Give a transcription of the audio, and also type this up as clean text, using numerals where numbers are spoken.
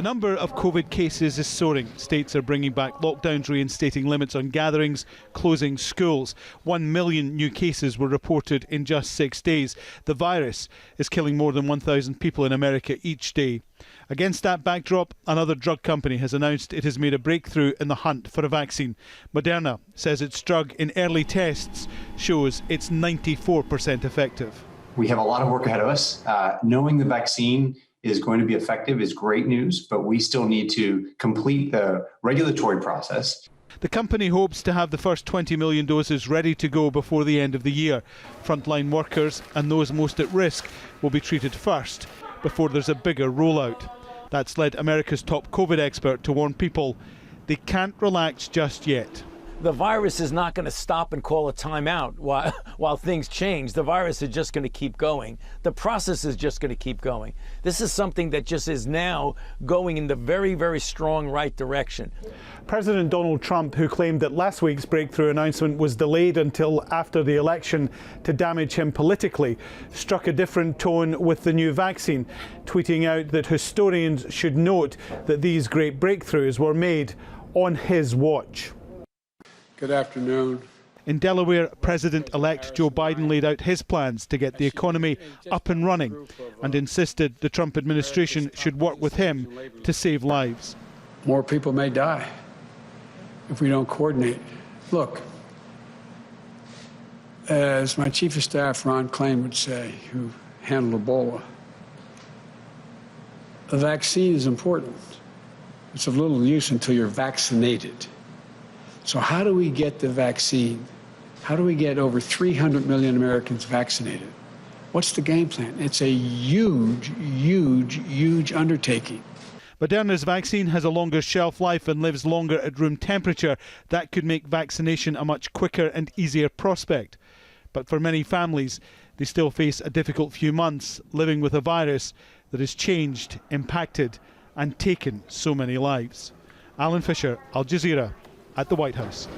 The number of COVID cases is soaring. States are bringing back lockdowns, reinstating limits on gatherings, closing schools. 1 million new cases were reported in just 6 days. The virus is killing more than 1,000 people in America each day. Against that backdrop, another drug company has announced it has made a breakthrough in the hunt for a vaccine. Moderna says its drug in early tests shows it's 94% effective. We have a lot of work ahead of us. Knowing the vaccine is going to be effective is great news, but we still need to complete the regulatory process. The company hopes to have the first 20 million doses ready to go before the end of the year. Frontline workers and those most at risk will be treated first before there's a bigger rollout. That's led America's top COVID expert to warn people they can't relax just yet. The virus is not going to stop and call a timeout while things change. The virus is just going to keep going. The process is just going to keep going. This is something that just is now going in the very, very strong right direction. President Donald Trump, who claimed that last week's breakthrough announcement was delayed until after the election to damage him politically, struck a different tone with the new vaccine, tweeting out that historians should note that these great breakthroughs were made on his watch. Good afternoon. In Delaware, President-elect Joe Biden laid out his plans to get the economy up and running and insisted the Trump administration should work with him to save lives. More people may die if we don't coordinate. Look, as my Chief of Staff, Ron Klain, would say, who handled Ebola, a vaccine is important. It's of little use until you're vaccinated. So how do we get the vaccine? How do we get over 300 million Americans vaccinated? What's the game plan? It's a huge, huge, huge undertaking. Moderna's vaccine has a longer shelf life and lives longer at room temperature. That could make vaccination a much quicker and easier prospect. But for many families, they still face a difficult few months living with a virus that has changed, impacted and taken so many lives. Alan Fisher, Al Jazeera, at the White House.